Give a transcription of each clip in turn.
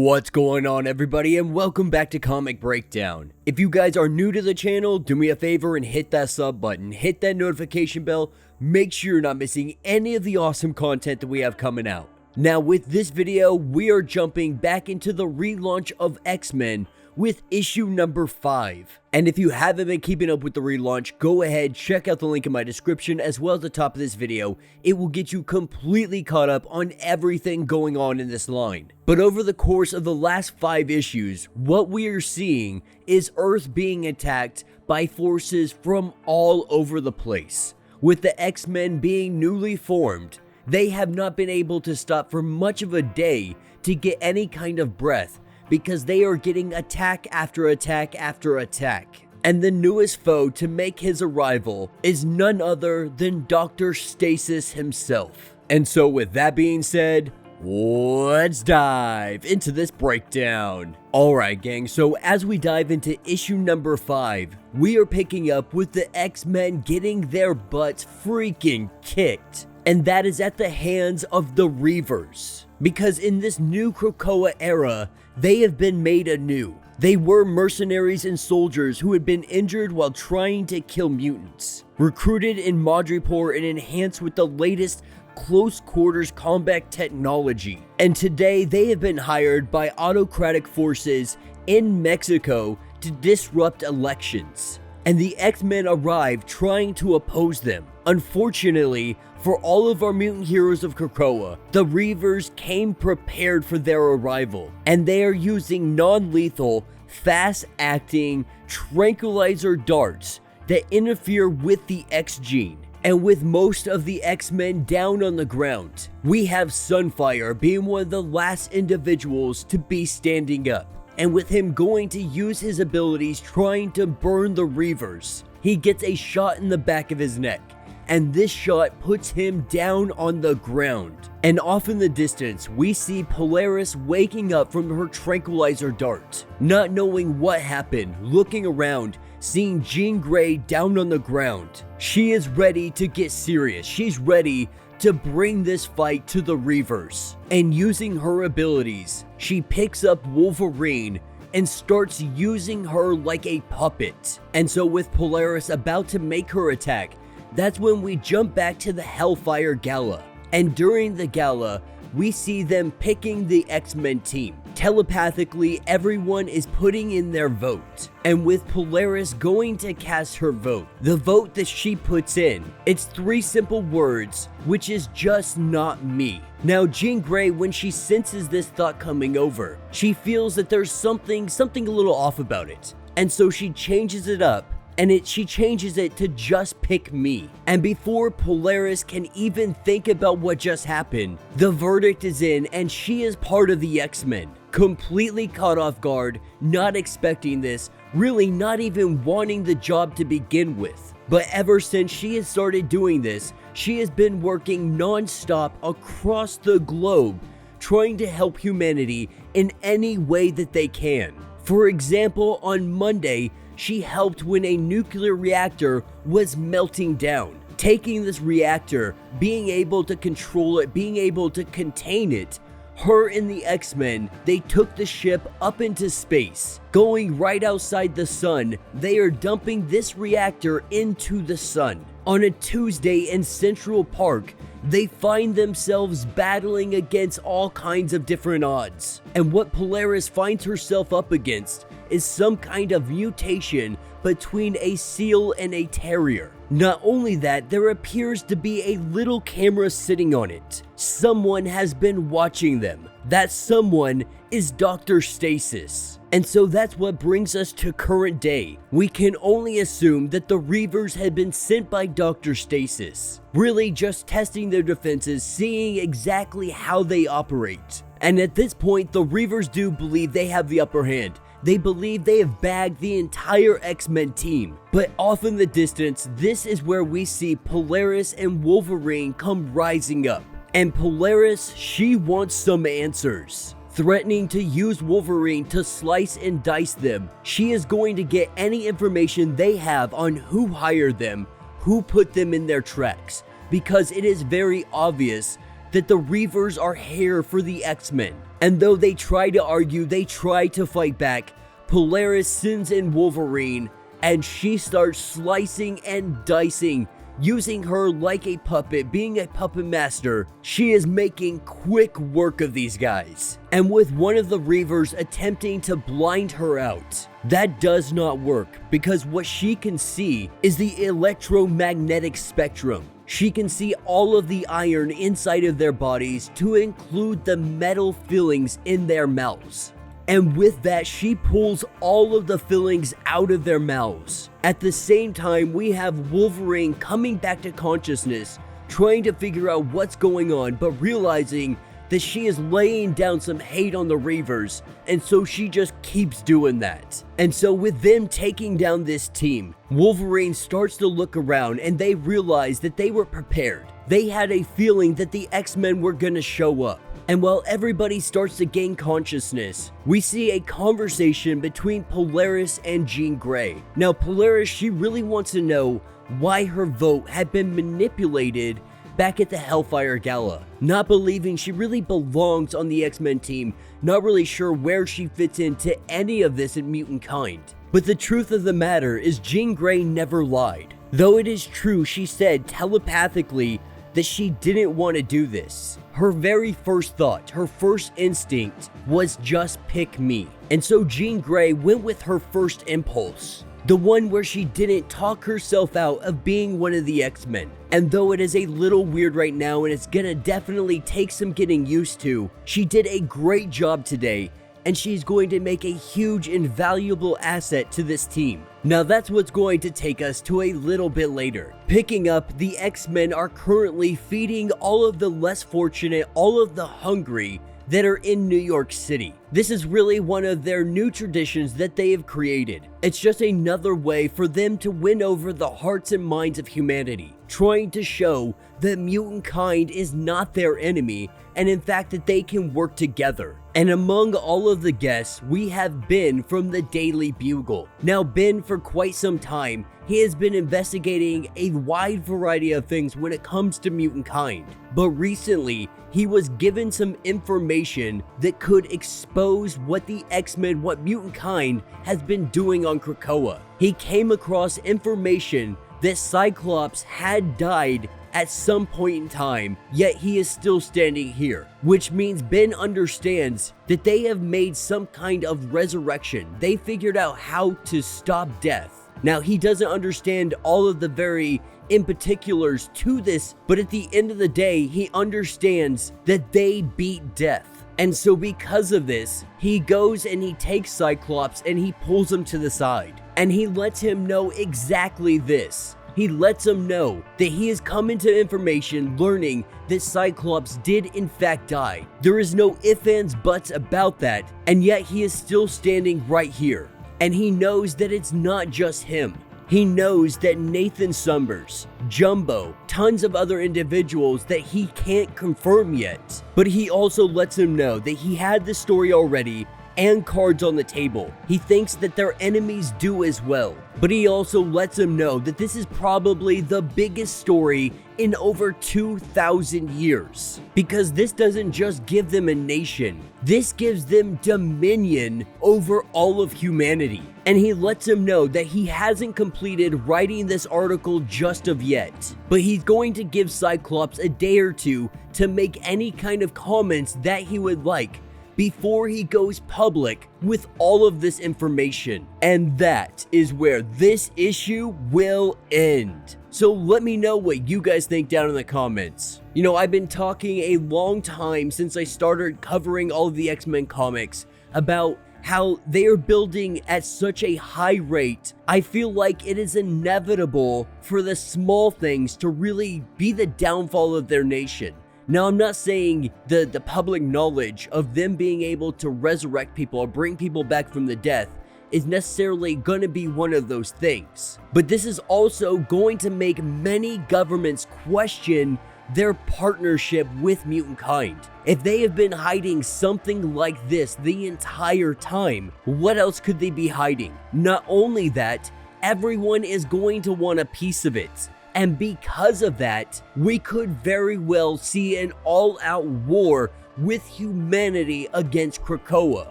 What's going on, everybody, and welcome back to Comic Breakdown. If you guys are new to the channel, do me a favor and hit that sub button, hit that notification bell, make sure you're not missing any of the awesome content that we have coming out. Now, with this video, we are jumping back into the relaunch of X-Men with issue number 5. And if you haven't been keeping up with the relaunch, go ahead, check out the link in my description as well as the top of this video. It will get you completely caught up on everything going on in this line. But over the course of the last 5 issues, what we are seeing is Earth being attacked by forces from all over the place. With the X-Men being newly formed, they have not been able to stop for much of a day to get any kind of breath, because they are getting attack after attack after attack. And the newest foe to make his arrival is none other than Dr. Stasis himself. And so with that being said, let's dive into this breakdown. Alright gang, so as we dive into issue number 5, we are picking up with the X-Men getting their butts freaking kicked. And that is at the hands of the Reavers. Because in this new Krakoa era, they have been made anew. They were mercenaries and soldiers who had been injured while trying to kill mutants. Recruited in Madripoor and enhanced with the latest close quarters combat technology. And today they have been hired by autocratic forces in Mexico to disrupt elections. And the X-Men arrive trying to oppose them. Unfortunately, for all of our mutant heroes of Krakoa, the Reavers came prepared for their arrival, and they are using non-lethal, fast-acting tranquilizer darts that interfere with the X gene. And with most of the X-Men down on the ground, we have Sunfire being one of the last individuals to be standing up. And with him going to use his abilities trying to burn the Reavers, he gets a shot in the back of his neck. And this shot puts him down on the ground. And off in the distance, we see Polaris waking up from her tranquilizer dart. Not knowing what happened, looking around, seeing Jean Grey down on the ground. She is ready to get serious. She's ready to bring this fight to the Reavers. And using her abilities, she picks up Wolverine and starts using her like a puppet. And so with Polaris about to make her attack, that's when we jump back to the Hellfire Gala. And during the gala, we see them picking the X-Men team. Telepathically, everyone is putting in their vote. And with Polaris going to cast her vote, the vote that she puts in, it's 3 simple words, which is just not me. Now, Jean Grey, when she senses this thought coming over, she feels that there's something a little off about it. And so she changes it up. And she changes it to just pick me. And before Polaris can even think about what just happened, the verdict is in and she is part of the X-Men. Completely caught off guard, not expecting this, really not even wanting the job to begin with. But ever since she has started doing this, she has been working non-stop across the globe, trying to help humanity in any way that they can. For example, on Monday, she helped when a nuclear reactor was melting down. Taking this reactor, being able to control it, being able to contain it, her and the X-Men, they took the ship up into space. Going right outside the sun, they are dumping this reactor into the sun. On a Tuesday in Central Park, they find themselves battling against all kinds of different odds. And what Polaris finds herself up against is some kind of mutation between a seal and a terrier. Not only that, there appears to be a little camera sitting on it. Someone has been watching them. That someone is Dr. Stasis. And so that's what brings us to current day. We can only assume that the Reavers had been sent by Dr. Stasis, really just testing their defenses, seeing exactly how they operate. And at this point, the Reavers do believe they have the upper hand. They believe they have bagged the entire X-Men team. But off in the distance, this is where we see Polaris and Wolverine come rising up. And Polaris, she wants some answers. Threatening to use Wolverine to slice and dice them, she is going to get any information they have on who hired them, who put them in their tracks, because it is very obvious that the Reavers are here for the X-Men. And though they try to argue, they try to fight back, Polaris sends in Wolverine, and she starts slicing and dicing, using her like a puppet, being a puppet master. She is making quick work of these guys. And with one of the Reavers attempting to blind her out, that does not work, because what she can see is the electromagnetic spectrum. She can see all of the iron inside of their bodies, to include the metal fillings in their mouths. And with that, she pulls all of the fillings out of their mouths. At the same time, we have Wolverine coming back to consciousness, trying to figure out what's going on, but realizing that she is laying down some hate on the Reavers, and so she just keeps doing that. And so with them taking down this team, Wolverine starts to look around, and they realize that they were prepared. They had a feeling that the X-Men were gonna show up. And while everybody starts to gain consciousness, we see a conversation between Polaris and Jean Grey. Now, Polaris, she really wants to know why her vote had been manipulated back at the Hellfire Gala. Not believing she really belongs on the X-Men team, not really sure where she fits into any of this in mutant kind. But the truth of the matter is Jean Grey never lied. Though it is true she said telepathically that she didn't want to do this. Her very first thought, her first instinct was just pick me. And so Jean Grey went with her first impulse, the one where she didn't talk herself out of being one of the X-Men. And though it is a little weird right now and it's gonna definitely take some getting used to, she did a great job today, and she's going to make a huge invaluable asset to this team. Now that's what's going to take us to a little bit later. Picking up, the X-Men are currently feeding all of the less fortunate, all of the hungry that are in New York City. This is really one of their new traditions that they have created. It's just another way for them to win over the hearts and minds of humanity, trying to show that mutant kind is not their enemy, and in fact that they can work together. And among all of the guests, we have Ben from the Daily Bugle. Now Ben, for quite some time, he has been investigating a wide variety of things when it comes to mutant kind. But recently, he was given some information that could expose what the X-Men, what mutant kind has been doing on Krakoa. He came across information that Cyclops had died at some point in time, yet he is still standing here. Which means Ben understands that they have made some kind of resurrection. They figured out how to stop death. Now, he doesn't understand all of the very in particulars to this, but at the end of the day, he understands that they beat death. And so because of this, he goes and he takes Cyclops and he pulls him to the side. And he lets him know exactly this. He lets him know that he has come into information learning that Cyclops did in fact die. There is no ifs, ands, buts about that, and yet he is still standing right here. And he knows that it's not just him. He knows that Nathan Summers, Jumbo, tons of other individuals that he can't confirm yet. But he also lets him know that he had the story already and cards on the table. He thinks that their enemies do as well. But he also lets him know that this is probably the biggest story in over 2,000 years. Because this doesn't just give them a nation, this gives them dominion over all of humanity. And he lets him know that he hasn't completed writing this article just of yet, but he's going to give Cyclops a day or two to make any kind of comments that he would like before he goes public with all of this information. And that is where this issue will end. So let me know what you guys think down in the comments. You know, I've been talking a long time since I started covering all of the X-Men comics about how they are building at such a high rate. I feel like it is inevitable for the small things to really be the downfall of their nation. Now, I'm not saying the public knowledge of them being able to resurrect people or bring people back from the death is necessarily going to be one of those things. But this is also going to make many governments question their partnership with mutant kind. If they have been hiding something like this the entire time, what else could they be hiding? Not only that, everyone is going to want a piece of it. And because of that, we could very well see an all-out war with humanity against Krakoa.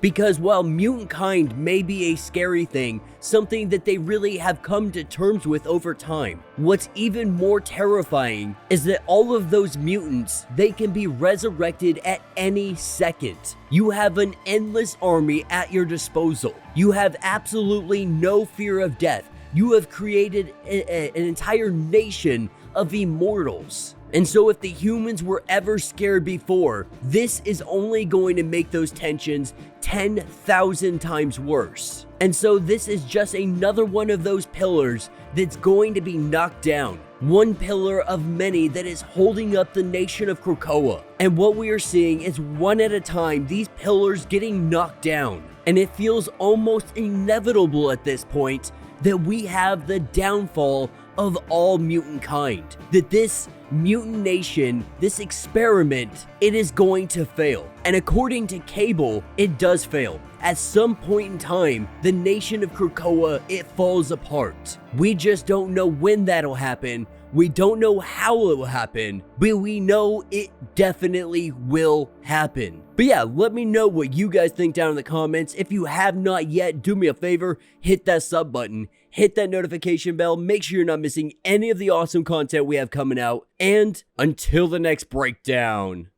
Because while mutant kind may be a scary thing, something that they really have come to terms with over time, what's even more terrifying is that all of those mutants, they can be resurrected at any second. You have an endless army at your disposal. You have absolutely no fear of death. You have created an entire nation of immortals. And so if the humans were ever scared before, this is only going to make those tensions 10,000 times worse. And so this is just another one of those pillars that's going to be knocked down. One pillar of many that is holding up the nation of Krakoa. And what we are seeing is one at a time, these pillars getting knocked down. And it feels almost inevitable at this point that we have the downfall of all mutant kind. That this mutant nation, this experiment, it is going to fail. And according to Cable, it does fail. At some point in time, the nation of Krakoa, it falls apart. We just don't know when that'll happen. We don't know how it will happen, but we know it definitely will happen. But yeah, let me know what you guys think down in the comments. If you have not yet, do me a favor, hit that sub button, hit that notification bell, make sure you're not missing any of the awesome content we have coming out, and until the next breakdown.